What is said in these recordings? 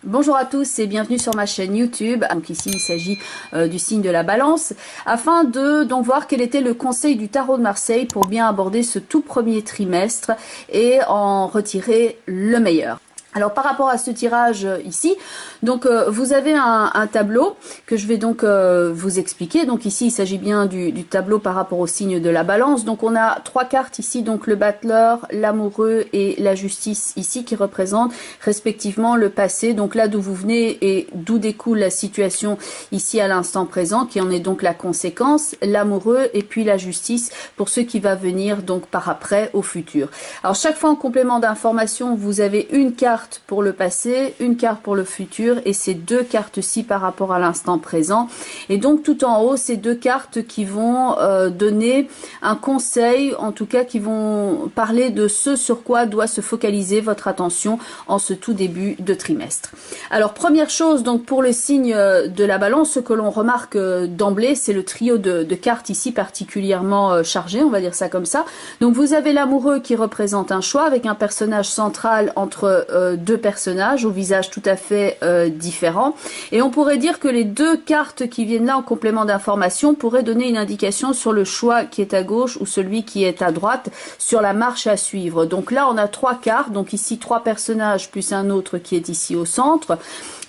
Bonjour à tous et bienvenue sur ma chaîne YouTube. Donc ici il s'agit du signe de la balance afin de donc voir quel était le conseil du tarot de Marseille pour bien aborder ce tout premier trimestre et en retirer le meilleur. Alors par rapport à ce tirage ici, donc vous avez un tableau que je vais donc vous expliquer. Donc ici il s'agit bien du tableau par rapport au signe de la balance. Donc on a trois cartes ici, donc le battleur, l'amoureux et la justice ici qui représentent respectivement le passé. Donc là d'où vous venez et d'où découle la situation ici à l'instant présent qui en est donc la conséquence, l'amoureux et puis la justice pour ce qui va venir donc par après au futur. Alors chaque fois en complément d'information vous avez une carte pour le passé, une carte pour le futur et ces deux cartes-ci par rapport à l'instant présent. Et donc tout en haut, ces deux cartes qui vont donner un conseil, en tout cas qui vont parler de ce sur quoi doit se focaliser votre attention en ce tout début de trimestre. Alors première chose, donc pour le signe de la balance, ce que l'on remarque d'emblée, c'est le trio de cartes ici particulièrement chargé, on va dire ça comme ça. Donc vous avez l'amoureux qui représente un choix avec un personnage central entre deux personnages au visage tout à fait différents, et on pourrait dire que les deux cartes qui viennent là en complément d'information pourraient donner une indication sur le choix qui est à gauche ou celui qui est à droite sur la marche à suivre. Donc là on a trois cartes, donc ici trois personnages plus un autre qui est ici au centre.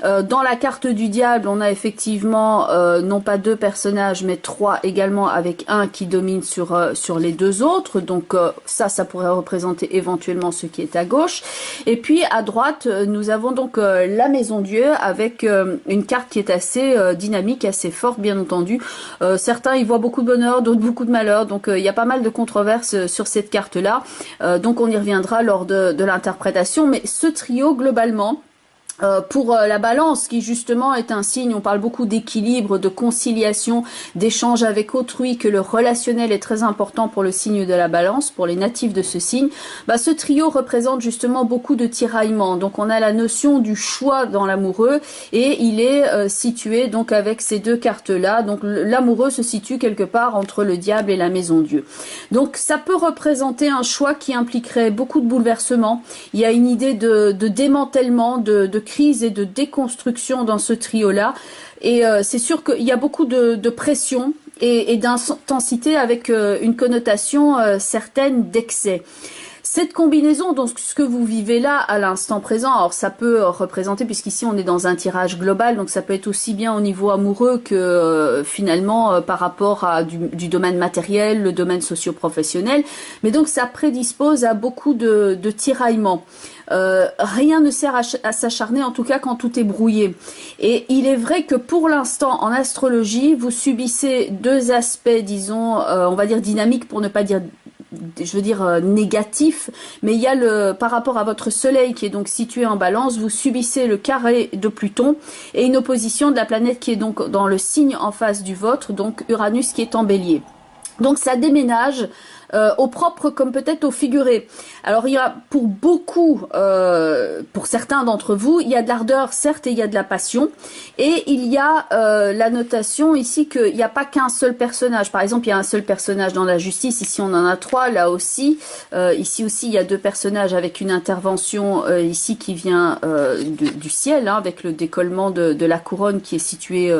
Dans la carte du diable on a effectivement non pas deux personnages mais trois également, avec un qui domine sur les deux autres. Donc ça pourrait représenter éventuellement ce qui est à gauche. Et puis à droite nous avons donc la maison Dieu avec une carte qui est assez dynamique, assez forte bien entendu. Certains y voient beaucoup de bonheur, d'autres beaucoup de malheur, donc il y a pas mal de controverses sur cette carte là, donc on y reviendra lors de l'interprétation. Mais ce trio globalement pour la balance qui justement est un signe, on parle beaucoup d'équilibre, de conciliation, d'échange avec autrui, que le relationnel est très important pour le signe de la balance, pour les natifs de ce signe. Ce trio représente justement beaucoup de tiraillements. Donc on a la notion du choix dans l'amoureux et il est situé donc avec ces deux cartes là. Donc l'amoureux se situe quelque part entre le diable et la maison Dieu. Donc ça peut représenter un choix qui impliquerait beaucoup de bouleversements. Il y a une idée de démantèlement, de crise et de déconstruction dans ce trio-là. Et c'est sûr qu'il y a beaucoup de pression et d'intensité avec une connotation certaine d'excès. Cette combinaison, donc ce que vous vivez là à l'instant présent, alors ça peut représenter, puisqu'ici on est dans un tirage global, donc ça peut être aussi bien au niveau amoureux que finalement par rapport à du domaine matériel, le domaine socio-professionnel, mais donc ça prédispose à beaucoup de tiraillements. Rien ne sert à s'acharner, en tout cas quand tout est brouillé. Et il est vrai que pour l'instant en astrologie, vous subissez deux aspects, disons, on va dire dynamiques pour ne pas dire négatif, mais il y a par rapport à votre soleil qui est donc situé en balance, vous subissez le carré de Pluton et une opposition de la planète qui est donc dans le signe en face du vôtre, donc Uranus qui est en bélier. Donc ça déménage au propre comme peut-être au figuré. Alors il y a pour beaucoup, pour certains d'entre vous, il y a de l'ardeur certes et il y a de la passion, et il y a la notation ici qu'il n'y a pas qu'un seul personnage. Par exemple il y a un seul personnage dans la justice, ici on en a trois, là aussi, ici aussi il y a deux personnages avec une intervention ici qui vient du ciel, hein, avec le décollement de la couronne qui est située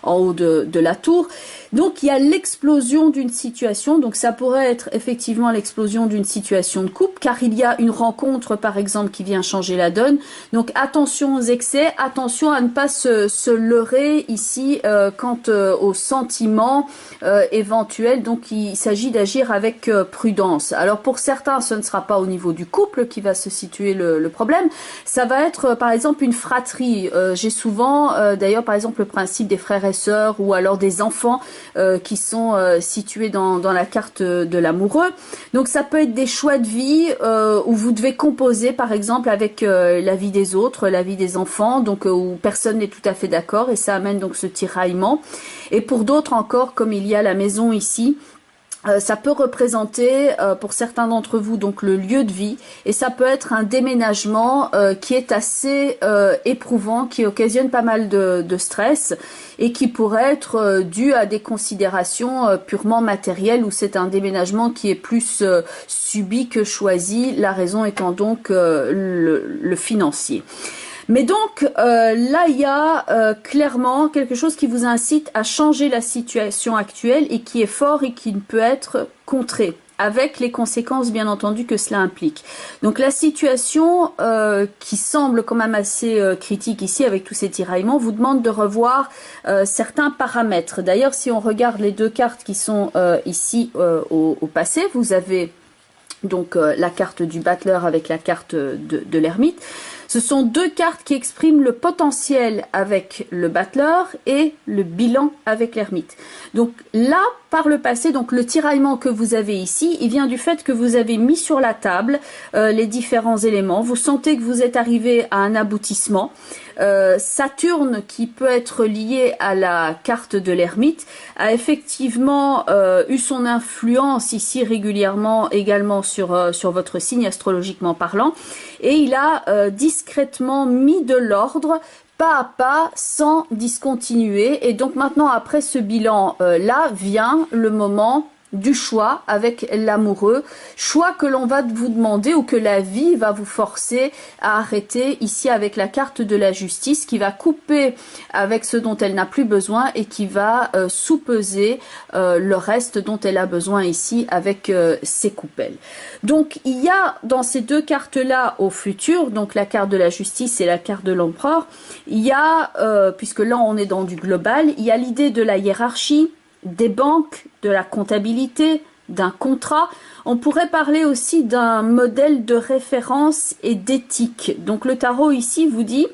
en haut de la tour. Donc il y a l'explosion d'une situation, donc ça pourrait être effectivement l'explosion d'une situation de couple, car il y a une rencontre par exemple qui vient changer la donne. Donc attention aux excès, attention à ne pas se leurrer ici quant aux sentiments éventuels. Donc il s'agit d'agir avec prudence. Alors pour certains ce ne sera pas au niveau du couple qui va se situer le problème, ça va être par exemple une fratrie. J'ai souvent d'ailleurs par exemple le principe des frères et sœurs ou alors des enfants qui sont situés dans la carte de l'amoureux. Donc ça peut être des choix de vie où vous devez composer par exemple avec la vie des autres, la vie des enfants, donc où personne n'est tout à fait d'accord et ça amène donc ce tiraillement. Et pour d'autres encore, comme il y a la maison ici, ça peut représenter pour certains d'entre vous donc le lieu de vie, et ça peut être un déménagement qui est assez éprouvant, qui occasionne pas mal de stress et qui pourrait être dû à des considérations purement matérielles, où c'est un déménagement qui est plus subi que choisi, la raison étant donc le financier. Mais donc là, il y a clairement quelque chose qui vous incite à changer la situation actuelle et qui est fort et qui ne peut être contré, avec les conséquences bien entendu que cela implique. Donc la situation qui semble quand même assez critique ici avec tous ces tiraillements vous demande de revoir certains paramètres. D'ailleurs, si on regarde les deux cartes qui sont ici au passé, vous avez donc la carte du battleur avec la carte de l'ermite. Ce sont deux cartes qui expriment le potentiel avec le battleur et le bilan avec l'ermite. Donc là, par le passé, donc le tiraillement que vous avez ici, il vient du fait que vous avez mis sur la table les différents éléments. Vous sentez que vous êtes arrivé à un aboutissement. Saturne, qui peut être lié à la carte de l'ermite, a effectivement eu son influence ici régulièrement également sur votre signe astrologiquement parlant, et il a discrètement mis de l'ordre pas à pas sans discontinuer. Et donc maintenant, après ce bilan là vient le moment du choix avec l'amoureux, choix que l'on va vous demander ou que la vie va vous forcer à arrêter ici avec la carte de la justice, qui va couper avec ce dont elle n'a plus besoin et qui va sous-peser le reste dont elle a besoin ici avec ses coupelles. Donc il y a dans ces deux cartes là au futur, donc la carte de la justice et la carte de l'empereur, il y a, puisque là on est dans du global, il y a l'idée de la hiérarchie, des banques, de la comptabilité, d'un contrat. On pourrait parler aussi d'un modèle de référence et d'éthique. Donc le tarot ici vous dit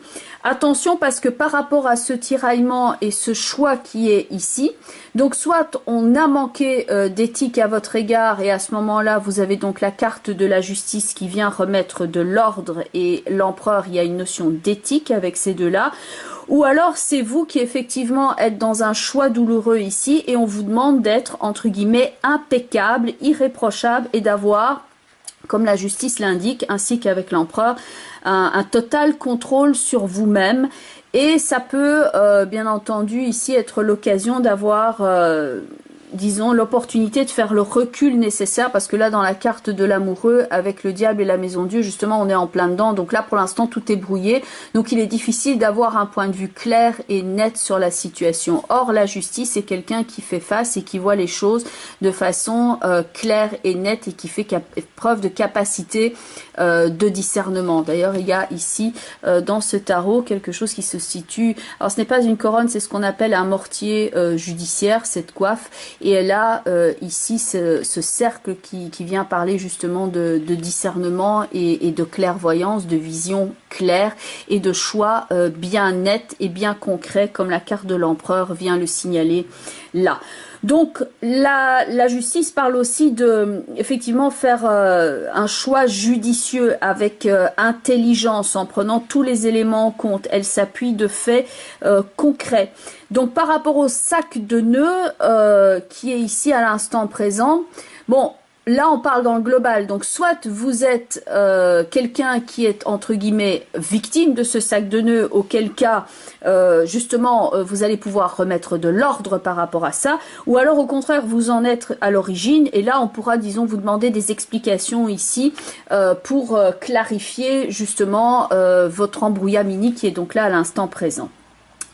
attention, parce que par rapport à ce tiraillement et ce choix qui est ici, donc soit on a manqué d'éthique à votre égard, et à ce moment-là vous avez donc la carte de la justice qui vient remettre de l'ordre, et l'empereur, il y a une notion d'éthique avec ces deux-là. Ou alors c'est vous qui effectivement êtes dans un choix douloureux ici et on vous demande d'être entre guillemets impeccable, irréprochable, et d'avoir, comme la justice l'indique, ainsi qu'avec l'empereur, un total contrôle sur vous-même. Et ça peut bien entendu ici être l'occasion d'avoir disons l'opportunité de faire le recul nécessaire, parce que là dans la carte de l'amoureux avec le diable et la maison Dieu, justement on est en plein dedans, donc là pour l'instant tout est brouillé, donc il est difficile d'avoir un point de vue clair et net sur la situation. Or la justice est quelqu'un qui fait face et qui voit les choses de façon claire et nette, et qui fait preuve de capacité de discernement. D'ailleurs il y a ici dans ce tarot quelque chose qui se situe, alors ce n'est pas une couronne, c'est ce qu'on appelle un mortier judiciaire, cette coiffe. Et elle a ici ce cercle qui vient parler justement de discernement et de clairvoyance, de vision claire et de choix bien net et bien concret, comme la carte de l'empereur vient le signaler là. Donc la justice parle aussi de effectivement faire un choix judicieux avec intelligence, en prenant tous les éléments en compte. Elle s'appuie de faits concrets. Donc par rapport au sac de nœuds qui est ici à l'instant présent, bon, là on parle dans le global, donc soit vous êtes quelqu'un qui est entre guillemets victime de ce sac de nœuds, auquel cas justement vous allez pouvoir remettre de l'ordre par rapport à ça, ou alors au contraire vous en êtes à l'origine, et là on pourra disons vous demander des explications ici pour clarifier justement votre embrouillamini qui est donc là à l'instant présent.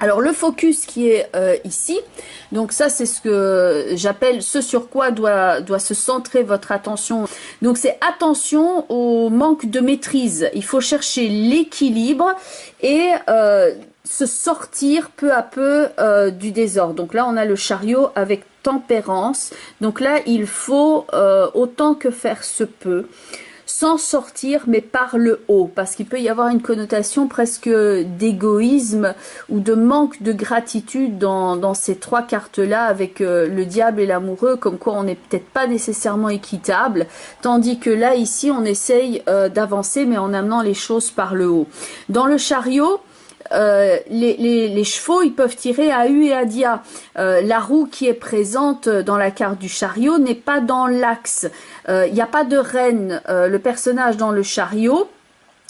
Alors le focus qui est ici, donc ça c'est ce que j'appelle ce sur quoi doit se centrer votre attention. Donc c'est attention au manque de maîtrise. Il faut chercher l'équilibre et se sortir peu à peu du désordre. Donc là on a le chariot avec tempérance. Donc là il faut autant que faire se peut s'en sortir, mais par le haut, parce qu'il peut y avoir une connotation presque d'égoïsme ou de manque de gratitude dans ces trois cartes-là, avec le diable et l'amoureux, comme quoi on n'est peut-être pas nécessairement équitable, tandis que là, ici, on essaye d'avancer, mais en amenant les choses par le haut. Dans le chariot, les chevaux ils peuvent tirer à U et à Dia. La roue qui est présente dans la carte du chariot n'est pas dans l'axe. Il n'y a pas de reine. Le personnage dans le chariot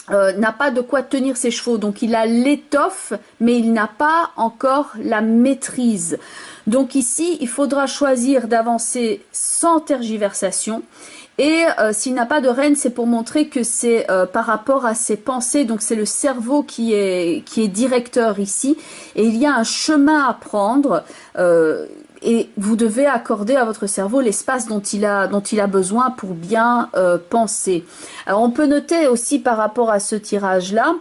n'a pas de quoi tenir ses chevaux, donc il a l'étoffe mais il n'a pas encore la maîtrise. Donc ici il faudra choisir d'avancer sans tergiversation Et s'il n'a pas de reine, c'est pour montrer que c'est par rapport à ses pensées. Donc c'est le cerveau qui est directeur ici. Et il y a un chemin à prendre. Et vous devez accorder à votre cerveau l'espace dont il a besoin pour bien penser. Alors on peut noter aussi par rapport à ce tirage-là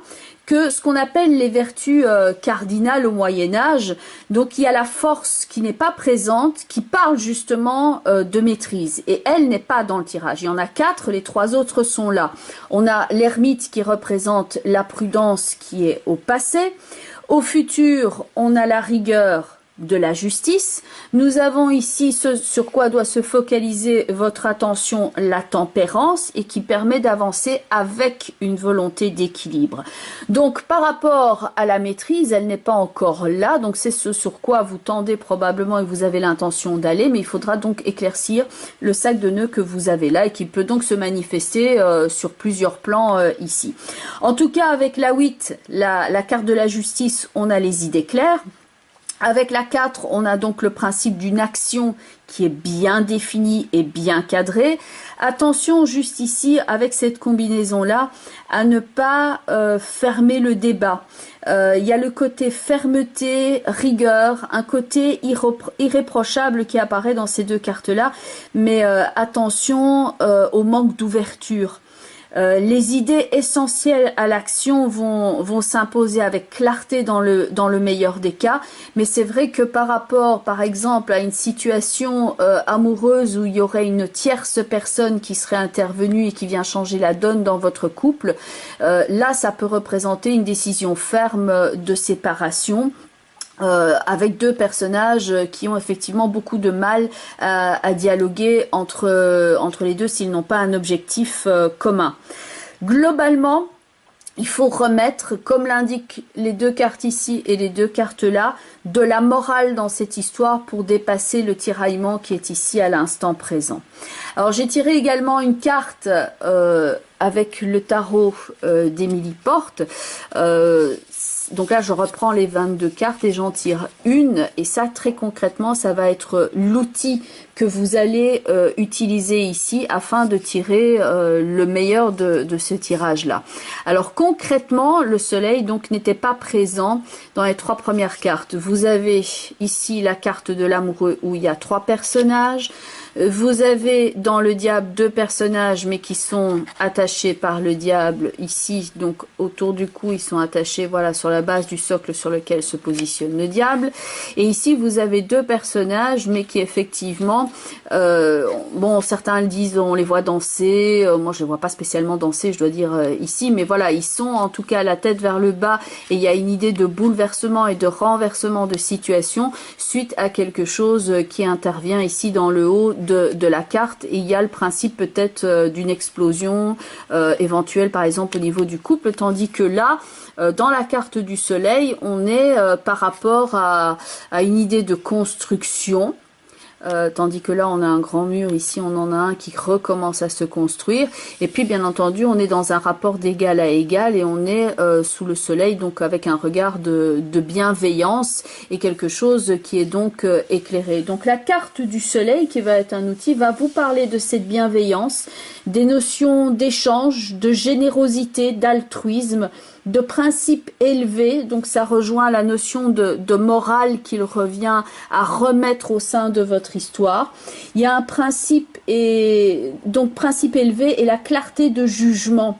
que ce qu'on appelle les vertus cardinales au Moyen-Âge, donc il y a la force qui n'est pas présente, qui parle justement de maîtrise, et elle n'est pas dans le tirage. Il y en a 4, les 3 autres sont là. On a l'ermite qui représente la prudence qui est au passé. Au futur, on a la rigueur de la justice. Nous avons ici ce sur quoi doit se focaliser votre attention, la tempérance, et qui permet d'avancer avec une volonté d'équilibre. Donc par rapport à la maîtrise, elle n'est pas encore là, donc c'est ce sur quoi vous tendez probablement et vous avez l'intention d'aller, mais il faudra donc éclaircir le sac de nœuds que vous avez là et qui peut donc se manifester sur plusieurs plans ici. En tout cas, avec la 8, la carte de la justice, on a les idées claires. Avec la 4, on a donc le principe d'une action qui est bien définie et bien cadrée. Attention juste ici, avec cette combinaison-là, à ne pas fermer le débat. Il y a le côté fermeté, rigueur, un côté irréprochable qui apparaît dans ces 2 cartes-là, mais attention au manque d'ouverture. Les idées essentielles à l'action vont s'imposer avec clarté dans le meilleur des cas, mais c'est vrai que par rapport, par exemple, à une situation amoureuse où il y aurait une tierce personne qui serait intervenue et qui vient changer la donne dans votre couple, là, ça peut représenter une décision ferme de séparation. Avec 2 personnages qui ont effectivement beaucoup de mal à dialoguer entre les deux s'ils n'ont pas un objectif commun. Globalement, il faut remettre, comme l'indiquent les 2 cartes ici et les 2 cartes là, de la morale dans cette histoire pour dépasser le tiraillement qui est ici à l'instant présent. Alors j'ai tiré également une carte avec le tarot d'Émilie Porte. Donc là, je reprends les 22 cartes et j'en tire une. Et ça, très concrètement, ça va être l'outil que vous allez utiliser ici afin de tirer le meilleur de ce tirage-là. Alors concrètement, le soleil donc n'était pas présent dans les 3 premières cartes. Vous avez ici la carte de l'amoureux où il y a 3 personnages. Vous avez dans le diable 2 personnages mais qui sont attachés par le diable ici, donc autour du cou ils sont attachés, voilà, sur la base du socle sur lequel se positionne le diable. Et ici vous avez 2 personnages mais qui effectivement, bon, certains le disent, on les voit danser, moi je les vois pas spécialement danser, je dois dire ici, mais voilà, ils sont en tout cas la tête vers le bas et il y a une idée de bouleversement et de renversement de situation suite à quelque chose qui intervient ici dans le haut de la carte, et il y a le principe peut-être d'une explosion éventuelle par exemple au niveau du couple, tandis que là dans la carte du soleil on est par rapport à une idée de construction. Tandis que là on a un grand mur, ici on en a un qui recommence à se construire, et puis bien entendu on est dans un rapport d'égal à égal et on est sous le soleil, donc avec un regard de bienveillance et quelque chose qui est donc éclairé. Donc la carte du soleil qui va être un outil va vous parler de cette bienveillance, des notions d'échange, de générosité, d'altruisme, de principes élevés, donc ça rejoint la notion de morale qu'il revient à remettre au sein de votre histoire. Il y a un principe, et donc principe élevé et la clarté de jugement.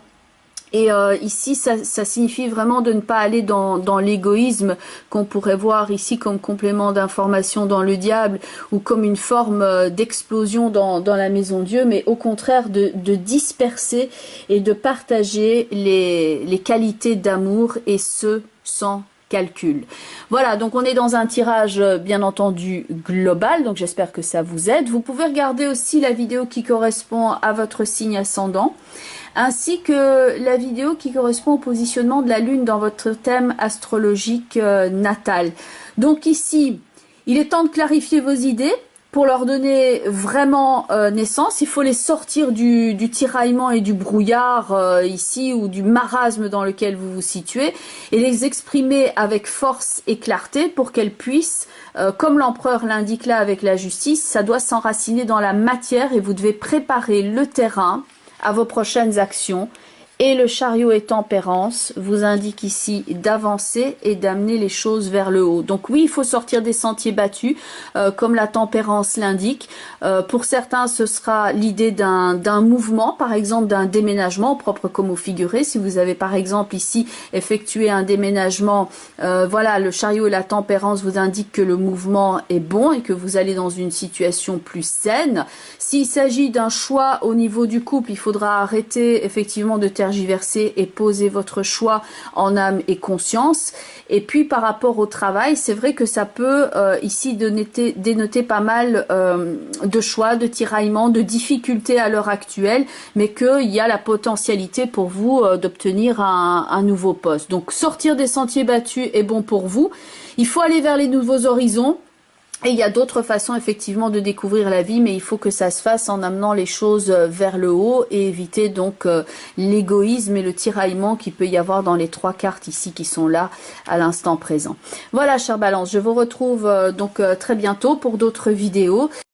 Et ici, ça signifie vraiment de ne pas aller dans l'égoïsme qu'on pourrait voir ici comme complément d'information dans le diable ou comme une forme d'explosion dans la maison Dieu, mais au contraire de disperser et de partager les qualités d'amour, et ce sans calcul. Voilà, donc on est dans un tirage bien entendu global, donc j'espère que ça vous aide. Vous pouvez regarder aussi la vidéo qui correspond à votre signe ascendant, ainsi que la vidéo qui correspond au positionnement de la lune dans votre thème astrologique natal. Donc ici, il est temps de clarifier vos idées, pour leur donner vraiment naissance. Il faut les sortir du tiraillement et du brouillard ici, ou du marasme dans lequel vous vous situez, et les exprimer avec force et clarté pour qu'elles puissent, comme l'empereur l'indique là avec la justice, ça doit s'enraciner dans la matière, et vous devez préparer le terrain à vos prochaines actions. Et le chariot et tempérance vous indique ici d'avancer et d'amener les choses vers le haut. Donc oui, il faut sortir des sentiers battus, comme la tempérance l'indique. Pour certains, ce sera l'idée d'un mouvement, par exemple d'un déménagement, au propre comme au figuré. Si vous avez par exemple ici effectué un déménagement, voilà, le chariot et la tempérance vous indiquent que le mouvement est bon et que vous allez dans une situation plus saine. S'il s'agit d'un choix au niveau du couple, il faudra arrêter effectivement de tergiverser et poser votre choix en âme et conscience. Et puis par rapport au travail, c'est vrai que ça peut ici dénoter pas mal de choix, de tiraillements, de difficultés à l'heure actuelle, mais qu'il y a la potentialité pour vous d'obtenir un nouveau poste. Donc sortir des sentiers battus est bon pour vous. Il faut aller vers les nouveaux horizons. Et il y a d'autres façons effectivement de découvrir la vie, mais il faut que ça se fasse en amenant les choses vers le haut et éviter donc l'égoïsme et le tiraillement qu'il peut y avoir dans les 3 cartes ici qui sont là à l'instant présent. Voilà, chère Balance, je vous retrouve donc très bientôt pour d'autres vidéos.